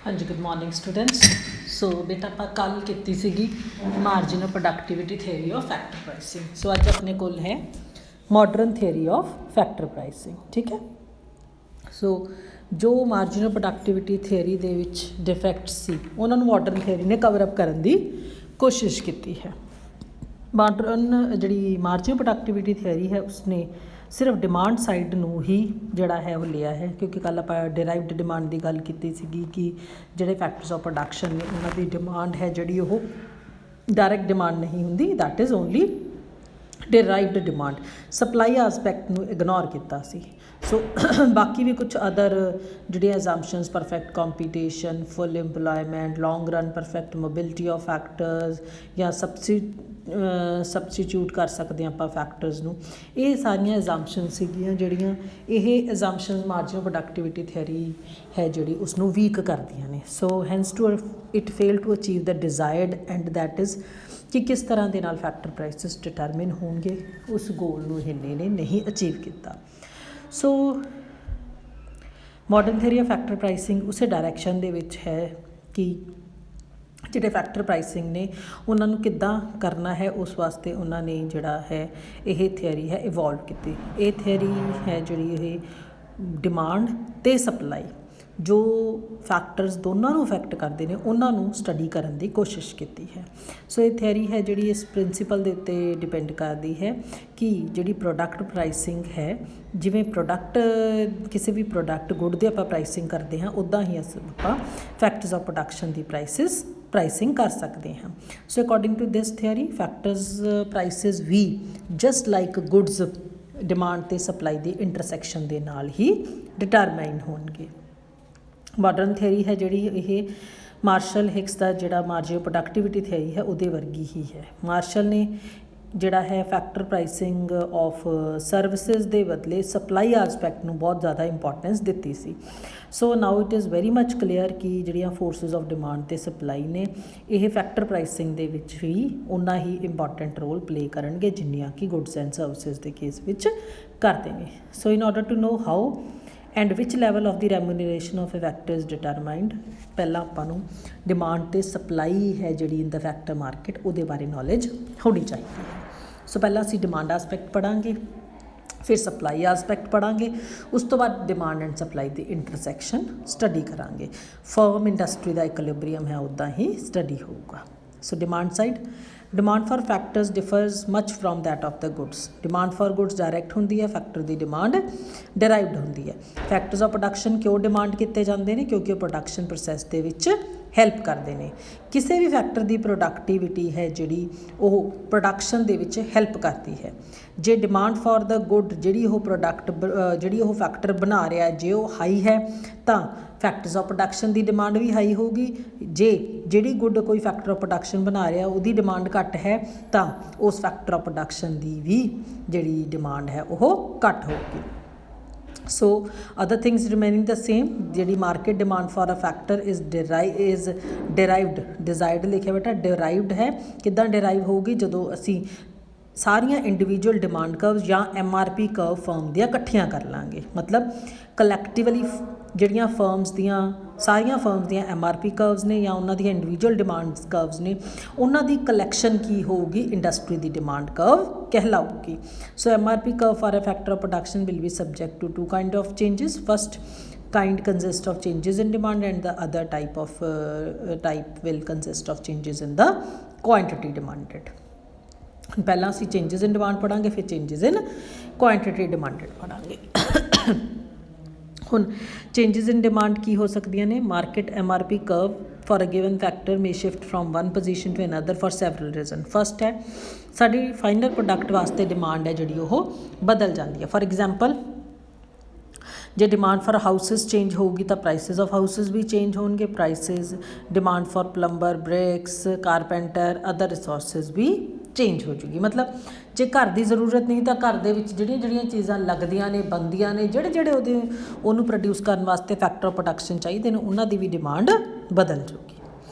ਹਾਂਜੀ good morning students. ਸੋ ਬੇਟਾ ਆਪਾਂ ਕੱਲ੍ਹ ਕੀਤੀ ਸੀਗੀ marginal productivity theory of factor pricing. So ਅੱਜ ਆਪਣੇ ਕੋਲ ਹੈ modern theory of factor pricing. ਠੀਕ ਹੈ। ਸੋ ਜੋ ਮਾਰਜਿਨਲ ਪ੍ਰੋਡਕਟਿਵਿਟੀ ਥਿਊਰੀ ਦੇ ਵਿੱਚ ਡਿਫੈਕਟਸ ਸੀ ਉਹਨਾਂ ਨੂੰ ਮਾਡਰਨ ਥਿਊਰੀ ਨੇ ਕਵਰ ਅਪ ਕਰਨ ਦੀ ਕੋਸ਼ਿਸ਼ ਕੀਤੀ ਹੈ। ਮਾਡਰਨ ਜਿਹੜੀ ਮਾਰਜਿਨਲ ਪ੍ਰੋਡਕਟਿਵਿਟੀ ਥਿਊਰੀ ਹੈ ਉਸਨੇ ਸਿਰਫ ਡਿਮਾਂਡ ਸਾਈਡ ਨੂੰ ਹੀ ਜਿਹੜਾ ਹੈ ਉਹ ਲਿਆ ਹੈ, ਕਿਉਂਕਿ ਕੱਲ੍ਹ ਆਪਾਂ ਡਿਰਾਈਵਡ ਡਿਮਾਂਡ ਦੀ ਗੱਲ ਕੀਤੀ ਸੀਗੀ ਕਿ ਜਿਹੜੇ ਫੈਕਟਰਸ ਆਫ ਪ੍ਰੋਡਕਸ਼ਨ ਨੇ ਉਹਨਾਂ ਦੀ ਡਿਮਾਂਡ ਹੈ ਜਿਹੜੀ ਉਹ ਡਾਇਰੈਕਟ ਡਿਮਾਂਡ ਨਹੀਂ ਹੁੰਦੀ, that is only derived demand. Supply aspect ਨੂੰ ਇਗਨੋਰ ਕੀਤਾ ਸੀ। ਸੋ ਬਾਕੀ ਵੀ ਕੁਛ ਅਦਰ ਜਿਹੜੀਆਂ assumptions perfect competition, full employment, long run perfect mobility of factors ਜਾਂ ਸਬਸਟੀਚਿਊਟ ਕਰ ਸਕਦੇ ਹਾਂ ਆਪਾਂ ਫੈਕਟਰਸ ਨੂੰ। ਇਹ ਸਾਰੀਆਂ ਐਗਜ਼ਾਮਪਸ਼ਨ ਸੀਗੀਆਂ ਜਿਹੜੀਆਂ ਇਹ ਐਗਜ਼ਾਮਪਸ਼ਨਸ ਮਾਰਜਿਨਲ ਪ੍ਰੋਡਕਟਿਵਿਟੀ ਥਿਊਰੀ ਹੈ ਜਿਹੜੀ ਉਸਨੂੰ ਵੀਕ ਕਰਦੀਆਂ ਨੇ। So hence to it fail to achieve the desired end that is ਕਿ ਕਿਸ ਤਰ੍ਹਾਂ ਦੇ ਨਾਲ ਫੈਕਟਰ ਪ੍ਰਾਈਸਿਸ ਡਿਟਰਮਿਨ ਹੋਣਗੇ, ਉਸ ਗੋਲ ਨੂੰ ਇਹਨੇ ਨੇ ਨਹੀਂ ਅਚੀਵ ਕੀਤਾ। So modern theory of factor pricing ਉਸੇ ਡਾਇਰੈਕਸ਼ਨ ਦੇ ਵਿੱਚ ਹੈ ਕਿ ਜਿਹੜੇ ਫੈਕਟਰ ਪ੍ਰਾਈਸਿੰਗ ਨੇ ਉਹਨਾਂ ਨੂੰ ਕਿੱਦਾਂ ਕਰਨਾ ਹੈ, ਉਸ ਵਾਸਤੇ ਉਹਨਾਂ ਨੇ ਜਿਹੜਾ ਹੈ ਇਹ ਥਿਊਰੀ ਹੈ ਇਵੋਲਵ ਕੀਤੀ। ਇਹ ਥਿਊਰੀ ਹੈ ਜਿਹੜੀ ਇਹ ਡਿਮਾਂਡ ਅਤੇ ਸਪਲਾਈ ਜੋ ਫੈਕਟਰਸ ਦੋਨਾਂ ਨੂੰ ਅਫੈਕਟ ਕਰਦੇ ਨੇ ਉਹਨਾਂ ਨੂੰ ਸਟੱਡੀ ਕਰਨ ਦੀ ਕੋਸ਼ਿਸ਼ ਕੀਤੀ ਹੈ। ਸੋ ਇਹ ਥਿਊਰੀ ਹੈ ਜਿਹੜੀ ਇਸ ਪ੍ਰਿੰਸੀਪਲ ਦੇ ਉੱਤੇ ਡਿਪੈਂਡ ਕਰਦੀ ਹੈ ਕਿ ਜਿਹੜੀ ਪ੍ਰੋਡਕਟ ਪ੍ਰਾਈਸਿੰਗ ਹੈ, ਜਿਵੇਂ ਪ੍ਰੋਡਕਟ ਕਿਸੇ ਵੀ ਪ੍ਰੋਡਕਟ ਗੁੱਡ ਦੀ ਆਪਾਂ ਪ੍ਰਾਈਸਿੰਗ ਕਰਦੇ ਹਾਂ ਉੱਦਾਂ ਹੀ ਆਪਾਂ ਫੈਕਟਰਸ ਆਫ ਪ੍ਰੋਡਕਸ਼ਨ ਦੀ ਪ੍ਰਾਈਸਿੰਗ ਕਰ ਸਕਦੇ ਹਾਂ। So according to this theory factors prices ਵੀ ਜਸਟ ਲਾਈਕ ਗੁੱਡਸ ਡਿਮਾਂਡ ਅਤੇ ਸਪਲਾਈ ਦੀ ਇੰਟਰਸੈਕਸ਼ਨ ਦੇ ਨਾਲ ਹੀ ਡਿਟਰਮਾਈਨ ਹੋਣਗੇ। ਮਾਡਰਨ ਥਿਊਰੀ ਹੈ ਜਿਹੜੀ ਇਹ ਮਾਰਸ਼ਲ ਹਿਕਸ ਦਾ ਜਿਹੜਾ ਮਾਰਜਿਨਲ ਪ੍ਰੋਡਕਟਿਵਿਟੀ ਥਿਊਰੀ ਹੈ ਉਹਦੇ ਵਰਗੀ ਹੀ ਹੈ। ਮਾਰਸ਼ਲ ਨੇ ਜਿਹੜਾ ਹੈ ਫੈਕਟਰ ਪ੍ਰਾਈਸਿੰਗ ਆਫ ਸਰਵਿਸਿਜ਼ ਦੇ ਬਦਲੇ ਸਪਲਾਈ ਐਸਪੈਕਟ ਨੂੰ ਬਹੁਤ ਜ਼ਿਆਦਾ ਇੰਪੋਰਟੈਂਸ ਦਿੱਤੀ ਸੀ। So now it is very much clear ਕਿ ਜਿਹੜੀਆਂ ਫੋਰਸਿਸ ਆਫ ਡਿਮਾਂਡ ਅਤੇ ਸਪਲਾਈ ਨੇ ਇਹ ਫੈਕਟਰ ਪ੍ਰਾਈਸਿੰਗ ਦੇ ਵਿੱਚ ਵੀ ਓਨਾ ਹੀ ਇੰਪੋਰਟੈਂਟ ਰੋਲ ਪਲੇ ਕਰਨਗੇ ਜਿੰਨੀਆਂ ਕਿ ਗੁੱਡਸ ਐਂਡ ਸਰਵਿਸਿਜ਼ ਦੇ ਕੇਸ ਵਿੱਚ ਕਰਦੇ ਨੇ। So in order to know how and which level of the remuneration of a factor is determined, ਪਹਿਲਾਂ ਆਪਾਂ ਨੂੰ ਡਿਮਾਂਡ ਅਤੇ ਸਪਲਾਈ ਹੈ ਜਿਹੜੀ ਇਨ ਦਾ ਫੈਕਟਰ ਮਾਰਕੀਟ ਉਹਦੇ ਬਾਰੇ ਨੌਲੇਜ ਹੋਣੀ ਚਾਹੀਦੀ ਹੈ। ਸੋ ਪਹਿਲਾਂ ਅਸੀਂ ਡਿਮਾਂਡ ਐਸਪੈਕਟ ਪੜ੍ਹਾਂਗੇ, ਫਿਰ ਸਪਲਾਈ ਐਸਪੈਕਟ ਪੜ੍ਹਾਂਗੇ, ਉਸ ਤੋਂ ਬਾਅਦ ਡਿਮਾਂਡ ਐਂਡ ਸਪਲਾਈ ਦੀ ਇੰਟਰਸੈਕਸ਼ਨ ਸਟੱਡੀ ਕਰਾਂਗੇ। ਫਰਮ ਇੰਡਸਟਰੀ ਦਾ ਇਕੁਇਲਿਬਰੀਅਮ ਹੈ ਉੱਦਾਂ ਹੀ ਸਟੱਡੀ ਹੋਊਗਾ। So demand side, demand for factors differs much from that of the goods. Demand for goods direct ਹੁੰਦੀ ਹੈ, ਫੈਕਟਰ ਦੀ ਡਿਮਾਂਡ ਡਿਰਾਈਵਡ ਹੁੰਦੀ ਹੈ। ਫੈਕਟਰਸ ਆਫ ਪ੍ਰੋਡਕਸ਼ਨ ਕਿਉਂ ਡਿਮਾਂਡ ਕੀਤੇ ਜਾਂਦੇ ਨੇ? ਕਿਉਂਕਿ ਉਹ ਪ੍ਰੋਡਕਸ਼ਨ ਪ੍ਰੋਸੈਸ ਦੇ ਵਿੱਚ ਹੈਲਪ ਕਰਦੇ ਨੇ। ਕਿਸੇ ਵੀ ਫੈਕਟਰ ਦੀ ਪ੍ਰੋਡਕਟਿਵਿਟੀ ਹੈ ਜਿਹੜੀ ਉਹ ਪ੍ਰੋਡਕਸ਼ਨ ਦੇ ਵਿੱਚ ਹੈਲਪ ਕਰਦੀ ਹੈ। ਜੇ ਡਿਮਾਂਡ ਫਾਰ ਦਾ ਗੁੱਡ ਜਿਹੜੀ ਉਹ ਫੈਕਟਰ ਬਣਾ ਰਿਹਾ ਜੇ ਉਹ ਹਾਈ ਹੈ ਤਾਂ factors of production the demand we high ਹੋਊਗੀ। ਜੇ ਜਿਹੜੀ ਗੁੱਡ ਕੋਈ ਫੈਕਟਰ ਆਫ ਪ੍ਰੋਡਕਸ਼ਨ ਬਣਾ ਰਿਹਾ ਉਹਦੀ ਡਿਮਾਂਡ ਘੱਟ ਹੈ ਤਾਂ ਉਸ ਫੈਕਟਰ ਆਫ ਪ੍ਰੋਡਕਸ਼ਨ ਦੀ ਵੀ ਜਿਹੜੀ ਡਿਮਾਂਡ ਹੈ ਉਹ ਘੱਟ ਹੋਊਗੀ। So other things remaining the same. ਜਿਹੜੀ market demand for a factor is derived, desired ਲਿਖਿਆ ਬੇਟਾ, ਡਿਰਾਈਵਡ ਹੈ। ਕਿੱਦਾਂ ਡਿਰਾਈਵ ਹੋਊਗੀ? ਜਦੋਂ ਅਸੀਂ ਸਾਰੀਆਂ ਇੰਡੀਵਿਜੂਅਲ ਡਿਮਾਂਡ ਕਰਵ ਜਾਂ MRP ਕਰਵ ਫਰਮ ਦੀਆਂ ਇਕੱਠੀਆਂ ਕਰ ਲਾਂਗੇ। ਮਤਲਬ ਕਲੈਕਟਿਵਲੀ ਜਿਹੜੀਆਂ ਸਾਰੀਆਂ ਫਰਮਸ ਦੀਆਂ MRP ਕਰਵਸ ਨੇ ਜਾਂ ਉਹਨਾਂ ਦੀਆਂ ਇੰਡੀਵਿਜੂਅਲ ਡਿਮਾਂਡਸ ਕਰਵਸ ਨੇ ਉਹਨਾਂ ਦੀ ਕਲੈਕਸ਼ਨ ਕੀ ਹੋਊਗੀ? ਇੰਡਸਟਰੀ ਦੀ ਡਿਮਾਂਡ ਕਰਵ ਕਹਿਲਾਊਗੀ। So MRP curve for a factor of production will be subject to two kind of changes. First kind consist of changes in demand and the other type will consist of changes in the quantity demanded. ਪਹਿਲਾਂ ਅਸੀਂ changes ਇਨ demand ਪੜ੍ਹਾਂਗੇ, ਫਿਰ changes ਇਨ quantity demanded ਪੜ੍ਹਾਂਗੇ। ਹੁਣ changes ਇਨ demand ਕੀ ਹੋ ਸਕਦੀਆਂ ਨੇ? Market MRP curve for a given factor may shift from one position to another for several reasons। First ਹੈ ਸਾਡੀ final product ਵਾਸਤੇ ਡਿਮਾਂਡ ਹੈ ਜਿਹੜੀ ਉਹ ਬਦਲ ਜਾਂਦੀ ਹੈ। ਫॉर ਐਗਜ਼ਾਮਪਲ ਜੇ ਡਿਮਾਂਡ ਫਾਰ ਹਾਊਸਿਸ ਚੇਂਜ ਹੋਊਗੀ ਤਾਂ ਪ੍ਰਾਈਸਿਸ ਆਫ ਹਾਊਸਿਸ ਵੀ ਚੇਂਜ ਹੋਣਗੇ। Prices demand for plumber, bricks, carpenter, other resources ਵੀ ਚੇਂਜ ਹੋ ਜੂਗੀ। ਮਤਲਬ ਜੇ ਘਰ ਦੀ ਜ਼ਰੂਰਤ ਨਹੀਂ ਤਾਂ ਘਰ ਦੇ ਵਿੱਚ ਜਿਹੜੀਆਂ ਚੀਜ਼ਾਂ ਲੱਗਦੀਆਂ ਨੇ, ਬਣਦੀਆਂ ਨੇ, ਜਿਹੜੇ ਉਹਨੂੰ ਪ੍ਰੋਡਿਊਸ ਕਰਨ ਵਾਸਤੇ ਫੈਕਟਰ ਆਫ ਪ੍ਰੋਡਕਸ਼ਨ ਚਾਹੀਦੇ ਨੇ ਉਹਨਾਂ ਦੀ ਵੀ ਡਿਮਾਂਡ ਬਦਲ ਜੂਗੀ।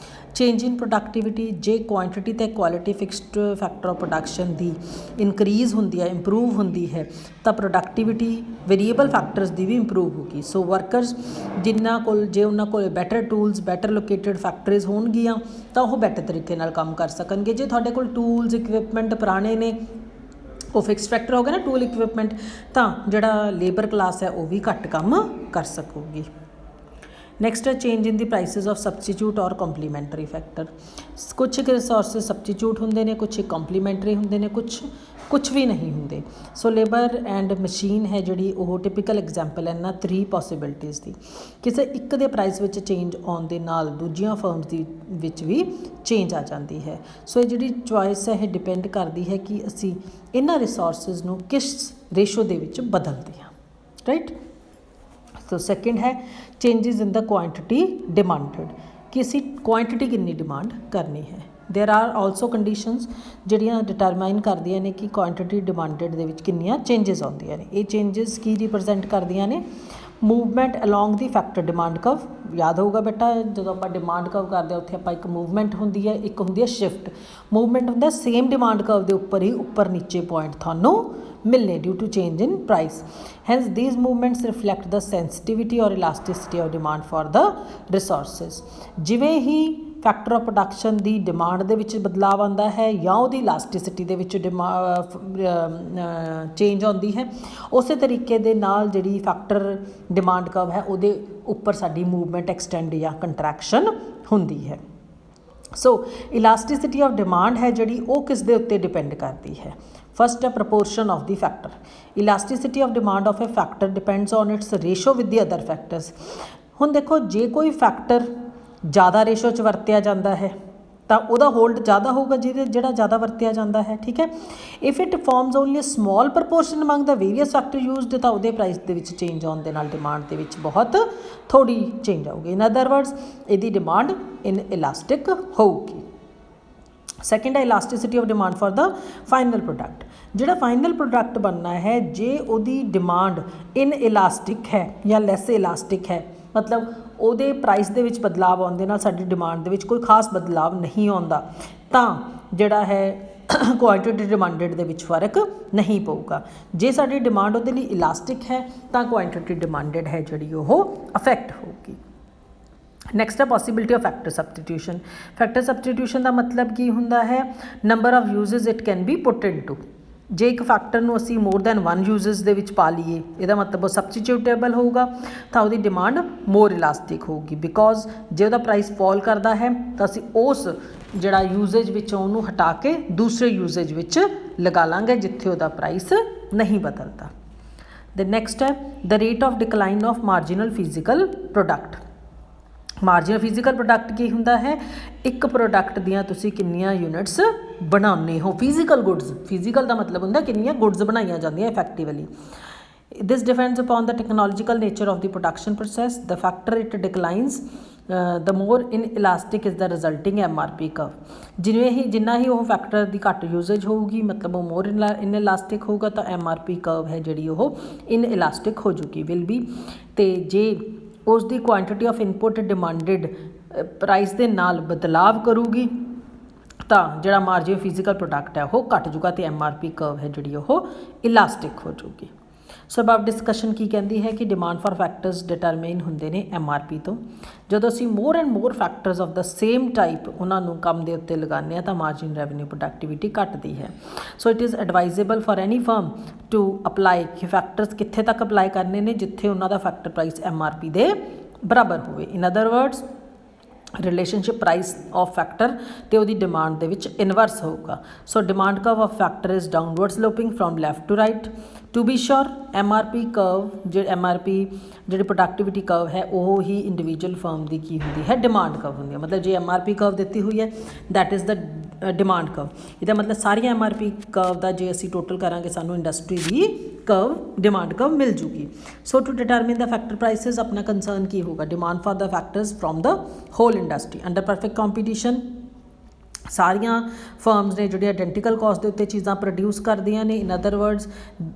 ਚੇਂਜ ਇਨ ਪ੍ਰੋਡਕਟਿਵਿਟੀ, ਜੇ ਕੁਆਂਟਿਟੀ ਤੇ quality fixed factor of production the increase ਹੁੰਦੀ ਹੈ, ਇੰਪਰੂਵ ਹੁੰਦੀ ਹੈ, ਤਾਂ ਪ੍ਰੋਡਕਟਿਵਿਟੀ ਵੇਰੀਏਬਲ ਫੈਕਟਰਸ ਦੀ ਵੀ ਇੰਪਰੂਵ ਹੋਗੀ। ਸੋ ਵਰਕਰਸ ਜਿਨ੍ਹਾਂ ਕੋਲ, ਜੇ ਉਹਨਾਂ ਕੋਲ better tools, better located factories ਹੋਣਗੀਆਂ ਤਾਂ ਉਹ ਬੈਟਰ ਤਰੀਕੇ ਨਾਲ ਕੰਮ ਕਰ ਸਕਣਗੇ। ਜੇ ਤੁਹਾਡੇ ਕੋਲ ਟੂਲਸ, ਇਕਵਿਪਮੈਂਟ ਪੁਰਾਣੇ ਨੇ, ਉਹ ਫਿਕਸਡ ਫੈਕਟਰ ਹੋ ਗਿਆ ਨਾ ਟੂਲ ਇਕਵਿਪਮੈਂਟ, ਤਾਂ ਜਿਹੜਾ ਲੇਬਰ ਕਲਾਸ ਹੈ ਉਹ ਵੀ ਘੱਟ ਕੰਮ ਕਰ ਸਕੂਗੀ। ਨੈਕਸਟ ਹੈ change in the prices of substitute ਔਰ ਕੰਪਲੀਮੈਂਟਰੀ ਫੈਕਟਰ। ਕੁਛ ਰਿਸੋਰਸਿਸ ਸਬਸਟੀਟਿਊਟ ਹੁੰਦੇ ਨੇ, ਕੁਛ ਕੰਪਲੀਮੈਂਟਰੀ ਹੁੰਦੇ ਨੇ, ਕੁਛ ਵੀ ਨਹੀਂ ਹੁੰਦੇ। ਸੋ ਲੇਬਰ ਐਂਡ ਮਸ਼ੀਨ ਹੈ ਜਿਹੜੀ ਉਹ ਟਿਪੀਕਲ ਐਗਜ਼ਾਮਪਲ ਹੈ ਇਹਨਾਂ 3 ਪੋਸੀਬਿਲਿਟੀਜ਼ ਦੀ। ਕਿਸੇ ਇੱਕ ਦੇ ਪ੍ਰਾਈਸ ਵਿੱਚ ਚੇਂਜ ਆਉਣ ਦੇ ਨਾਲ ਦੂਜੀਆਂ ਫਰਮਸ ਦੀ ਵਿੱਚ ਵੀ ਚੇਂਜ ਆ ਜਾਂਦੀ ਹੈ। ਸੋ ਇਹ ਜਿਹੜੀ ਚੋਇਸ ਹੈ ਇਹ ਡਿਪੈਂਡ ਕਰਦੀ ਹੈ ਕਿ ਅਸੀਂ ਇਹਨਾਂ ਰਿਸੋਰਸਿਸ ਨੂੰ ਕਿਸ ਰੇਸ਼ੋ ਦੇ ਵਿੱਚ ਬਦਲਦੇ ਹਾਂ, ਰਾਈਟ। ਸੋ ਸੈਕਿੰਡ ਹੈ ਚੇਂਜਿਸ ਇਨ ਦ ਕੁਆਂਟਿਟੀ ਡਿਮਾਂਡਡ, ਕਿ ਅਸੀਂ ਕੁਆਂਟਿਟੀ ਕਿੰਨੀ ਡਿਮਾਂਡ ਕਰਨੀ ਹੈ। ਦੇਰ ਆਰ ਆਲਸੋ ਕੰਡੀਸ਼ਨਸ ਜਿਹੜੀਆਂ ਡਿਟਰਮਾਈਨ ਕਰਦੀਆਂ ਨੇ ਕਿ ਕੁਆਂਟਿਟੀ ਡਿਮਾਂਡਡ ਦੇ ਵਿੱਚ ਕਿੰਨੀਆਂ ਚੇਂਜਿਸ ਆਉਂਦੀਆਂ ਨੇ। ਇਹ ਚੇਂਜਿਸ ਕੀ ਰਿਪਰੈਜ਼ੈਂਟ ਕਰਦੀਆਂ ਨੇ? ਮੂਵਮੈਂਟ ਅਲੋਂਗ ਦੀ ਫੈਕਟਰ ਡਿਮਾਂਡ ਕਰਵ। ਯਾਦ ਹੋਊਗਾ ਬੇਟਾ ਜਦੋਂ ਆਪਾਂ ਡਿਮਾਂਡ ਕਰਵ ਕਰਦੇ ਹਾਂ ਉੱਥੇ ਆਪਾਂ ਇੱਕ ਮੂਵਮੈਂਟ ਹੁੰਦੀ ਹੈ, ਇੱਕ ਹੁੰਦੀ ਹੈ ਸ਼ਿਫਟ। ਮੂਵਮੈਂਟ ਹੁੰਦਾ ਸੇਮ ਡਿਮਾਂਡ ਕਰਵ ਦੇ ਉੱਪਰ ਹੀ ਉੱਪਰ ਨੀਚੇ ਪੁਆਇੰਟ ਤੁਹਾਨੂੰ ਮਿਲਨੇ due to change in price. Hence these movements reflect the sensitivity or elasticity of demand for the resources। ਜਿਵੇਂ ਹੀ factor of production the demand ਦੇ ਵਿੱਚ ਬਦਲਾਵ ਆਉਂਦਾ ਹੈ ਜਾਂ ਉਹਦੀ ਇਲਾਸਟਿਸਿਟੀ ਦੇ ਵਿੱਚ ਚੇਂਜ ਆਉਂਦੀ ਹੈ, ਉਸੇ ਤਰੀਕੇ ਦੇ ਨਾਲ ਜਿਹੜੀ ਫੈਕਟਰ ਡਿਮਾਂਡ ਕਰਵ ਹੈ ਉਹਦੇ ਉੱਪਰ ਸਾਡੀ ਮੂਵਮੈਂਟ ਐਕਸਟੈਂਡ ਜਾਂ ਕੰਟਰੈਕਸ਼ਨ ਹੁੰਦੀ ਹੈ। ਸੋ ਇਲਾਸਟਿਸਿਟੀ ਆਫ ਡਿਮਾਂਡ ਹੈ ਜਿਹੜੀ ਉਹ ਕਿਸ ਦੇ ਉੱਤੇ ਡਿਪੈਂਡ ਕਰਦੀ ਹੈ? ਫਸਟ ਹੈ proportion of the factor. Elasticity of demand of a factor depends on its ratio with the other factors. ਹੁਣ ਦੇਖੋ ਜੇ ਕੋਈ ਫੈਕਟਰ ਜ਼ਿਆਦਾ ਰੇਸ਼ੋ 'ਚ ਵਰਤਿਆ ਜਾਂਦਾ ਹੈ ਤਾਂ ਉਹਦਾ ਹੋਲਡ ਜ਼ਿਆਦਾ ਹੋਊਗਾ ਜਿਹੜਾ ਜ਼ਿਆਦਾ ਵਰਤਿਆ ਜਾਂਦਾ ਹੈ, ਠੀਕ ਹੈ। If it forms only a small proportion among the various factor used, ਤਾਂ ਉਹਦੇ ਪ੍ਰਾਈਸ ਦੇ ਵਿੱਚ ਚੇਂਜ ਆਉਣ ਦੇ ਨਾਲ ਡਿਮਾਂਡ ਦੇ ਵਿੱਚ ਬਹੁਤ ਥੋੜੀ ਚੇਂਜ ਆਊਗੀ। ਇਨ ਅਦਰ ਵਰਡਸ ਇਹਦੀ ਡਿਮਾਂਡ ਇਨ ਇਲਾਸਟਿਕ ਹੋਊਗੀ। ਸੈਕਿੰਡ ਹੈ ਇਲਾਸਟਿਸਿਟੀ of demand for the final product. ਜਿਹੜਾ ਫਾਈਨਲ ਪ੍ਰੋਡਕਟ ਬਣਨਾ ਹੈ ਜੇ ਉਹਦੀ ਡਿਮਾਂਡ ਇਨ ਇਲਾਸਟਿਕ ਹੈ ਜਾਂ ਲੈਸ ਇਲਾਸਟਿਕ ਹੈ, ਮਤਲਬ ਉਹਦੇ ਪ੍ਰਾਈਸ ਦੇ ਵਿੱਚ ਬਦਲਾਵ ਆਉਣ ਦੇ ਨਾਲ ਸਾਡੀ ਡਿਮਾਂਡ ਦੇ ਵਿੱਚ ਕੋਈ ਖਾਸ ਬਦਲਾਵ ਨਹੀਂ ਆਉਂਦਾ, ਤਾਂ ਜਿਹੜਾ ਹੈ ਕੁਆਂਟਿਟੀ ਡਿਮਾਂਡਡ ਦੇ ਵਿੱਚ ਫਰਕ ਨਹੀਂ ਪਊਗਾ। ਜੇ ਸਾਡੀ ਡਿਮਾਂਡ ਉਹਦੇ ਲਈ ਇਲਾਸਟਿਕ ਹੈ ਤਾਂ ਕੁਆਂਟਿਟੀ ਡਿਮਾਂਡਡ ਹੈ ਜਿਹੜੀ ਉਹ ਅਫੈਕਟ ਹੋਊਗੀ। ਨੈਕਸਟ ਹੈ possibility of factor substitution. Factor substitution ਦਾ ਮਤਲਬ ਕੀ ਹੁੰਦਾ ਹੈ? Number of uses it can be put into. ਜੇ ਇੱਕ ਫੈਕਟਰ ਨੂੰ ਅਸੀਂ ਮੋਰ ਦੈਨ 1 ਯੂਜ਼ਸ ਦੇ ਵਿੱਚ ਪਾ ਲਈਏ, ਇਹਦਾ ਮਤਲਬ ਉਹ ਸਬਸਟੀਟਿਊਟੇਬਲ ਹੋਊਗਾ, ਤਾਂ ਉਹਦੀ ਡਿਮਾਂਡ ਮੋਰ ਇਲਾਸਟਿਕ ਹੋਊਗੀ। ਬਿਕੋਜ਼ ਜੇ ਉਹਦਾ ਪ੍ਰਾਈਸ ਫੋਲ ਕਰਦਾ ਹੈ ਤਾਂ ਅਸੀਂ ਉਸ ਜਿਹੜਾ ਯੂਜ਼ੇਜ ਵਿੱਚੋਂ ਉਹਨੂੰ ਹਟਾ ਕੇ ਦੂਸਰੇ ਯੂਜ਼ੇਜ ਵਿੱਚ ਲਗਾ ਲਾਂਗੇ ਜਿੱਥੇ ਉਹਦਾ ਪ੍ਰਾਈਸ ਨਹੀਂ ਬਦਲਦਾ। ਦ ਨੈਕਸਟ ਹੈ the rate of decline of marginal physical product. Marginal physical product ਕੀ ਹੁੰਦਾ ਹੈ? ਇੱਕ ਪ੍ਰੋਡਕਟ ਦੀਆਂ ਤੁਸੀਂ ਕਿੰਨੀਆਂ ਯੂਨਿਟਸ ਬਣਾਉਂਦੇ ਹੋ। ਫਿਜ਼ੀਕਲ ਗੁੱਡਸ, ਫਿਜ਼ੀਕਲ ਦਾ ਮਤਲਬ ਹੁੰਦਾ ਕਿੰਨੀਆਂ ਗੁੱਡਸ ਬਣਾਈਆਂ ਜਾਂਦੀਆਂ effectively. This depends upon the technological nature of the production process. The factor it declines the more inelastic is the resulting MRP curve. ਜਿੰਨਾ ਹੀ ਉਹ ਫੈਕਟਰ ਦੀ ਘੱਟ ਯੂਜ਼ੇਜ ਹੋਊਗੀ, ਮਤਲਬ ਉਹ ਮੋਰ ਇਨ ਇਲਾਸਟਿਕ ਹੋਊਗਾ, ਤਾਂ MRP ਕਰਵ ਹੈ ਜਿਹੜੀ ਉਹ ਇਨ ਇਲਾਸਟਿਕ ਹੋ ਜੂਗੀ, ਵਿਲ ਬੀ। ਅਤੇ ਜੇ ਉਸ ਦੀ quantity of input demanded price ਦੇ ਨਾਲ ਬਦਲਾਵ ਕਰੂਗੀ ਤਾਂ ਜਿਹੜਾ ਮਾਰਜਿਨ ਫਿਜ਼ੀਕਲ ਪ੍ਰੋਡਕਟ ਹੈ ਉਹ ਘੱਟ ਜੂਗਾ ਅਤੇ MRP ਕਰਵ ਹੈ ਜਿਹੜੀ ਉਹ ਇਲਾਸਟਿਕ ਹੋ ਜੂਗੀ। ਸੋ ਅਬਾਊਟ ਡਿਸਕਸ਼ਨ ਕੀ ਕਹਿੰਦੀ ਹੈ ਕਿ ਡਿਮਾਂਡ ਫਾਰ ਫੈਕਟਰਸ ਡਿਟਰਮਾਈਨ ਹੁੰਦੇ ਨੇ MRP ਤੋਂ। ਜਦੋਂ ਅਸੀਂ more and more factors of the same type ਉਹਨਾਂ ਨੂੰ ਕੰਮ ਦੇ ਉੱਤੇ ਲਗਾਉਂਦੇ ਹਾਂ ਤਾਂ ਮਾਰਜਿਨ ਰੈਵਨਿਊ ਪ੍ਰੋਡਕਟਿਵਿਟੀ ਘੱਟਦੀ ਹੈ। So it is advisable for any firm to apply ਕਿ ਫੈਕਟਰਸ ਕਿੱਥੇ ਤੱਕ ਅਪਲਾਈ ਕਰਨੇ ਨੇ ਜਿੱਥੇ ਉਹਨਾਂ ਦਾ ਫੈਕਟਰ ਪ੍ਰਾਈਸ MRP ਦੇ ਬਰਾਬਰ ਹੋਵੇ। In other words relationship price of factor ਅਤੇ ਉਹਦੀ ਡਿਮਾਂਡ ਦੇ ਵਿੱਚ ਇਨਵਰਸ ਹੋਊਗਾ। So demand curve of factor is downward sloping from left to right. To be sure MRP curve ਜਿਹੜੀ ਪ੍ਰੋਡਕਟਿਵਿਟੀ ਕਰਵ ਹੈ ਉਹ ਹੀ ਇੰਡੀਵਿਜੂਅਲ ਫਰਮ ਦੀ ਕੀ ਹੁੰਦੀ ਹੈ? ਡਿਮਾਂਡ ਕਰਵ ਹੁੰਦੀ ਹੈ। ਮਤਲਬ ਜੇ MRP ਕਰਵ ਦਿੱਤੀ ਹੋਈ ਹੈ that is the demand curve. ਇਹਦਾ ਮਤਲਬ ਸਾਰੀਆਂ MRP ਕਰਵ ਦਾ ਜੇ ਅਸੀਂ ਟੋਟਲ ਕਰਾਂਗੇ ਸਾਨੂੰ ਇੰਡਸਟਰੀ ਦੀ ਕਰਵ ਡਿਮਾਂਡ ਕਰਵ ਮਿਲ ਜੂਗੀ। So to determine the factor prices ਆਪਣਾ ਕੰਸਰਨ ਕੀ ਹੋਗਾ? Demand for the factors from the whole industry under perfect competition. ਸਾਰੀਆਂ ਫਰਮਸ ਨੇ ਜਿਹੜੀਆਂ ਆਇਡੈਂਟੀਕਲ ਕਾਸਟ ਦੇ ਉੱਤੇ ਚੀਜ਼ਾਂ ਪ੍ਰੋਡਿਊਸ ਕਰਦੀਆਂ ਨੇ। ਇਨ ਅਦਰ ਵਰਡਸ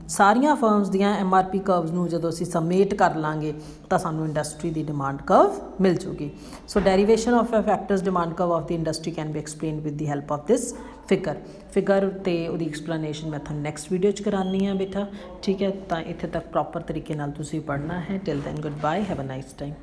ਸਾਰੀਆਂ ਫਰਮਸ ਦੀਆਂ MRP ਕਰਵਸ ਨੂੰ ਜਦੋਂ ਅਸੀਂ ਸਮੇਟ ਕਰ ਲਾਂਗੇ ਤਾਂ ਸਾਨੂੰ ਇੰਡਸਟਰੀ ਦੀ ਡਿਮਾਂਡ ਕਰਵ ਮਿਲ ਜੂਗੀ। So derivation of a factors demand curve of the industry can be explained with the help of this figure ਤੇ ਉਹਦੀ ਐਕਸਪਲੇਨੇਸ਼ਨ ਮੈਂ ਤੁਹਾਨੂੰ ਨੈਕਸਟ ਵੀਡੀਓ 'ਚ ਕਰਾਉਂਦੀ ਹਾਂ ਬੇਟਾ, ਠੀਕ ਹੈ। ਤਾਂ ਇੱਥੇ ਤੱਕ ਪ੍ਰੋਪਰ ਤਰੀਕੇ ਨਾਲ ਤੁਸੀਂ ਪੜ੍ਹਨਾ ਹੈ। Till then good bye, have a nice time.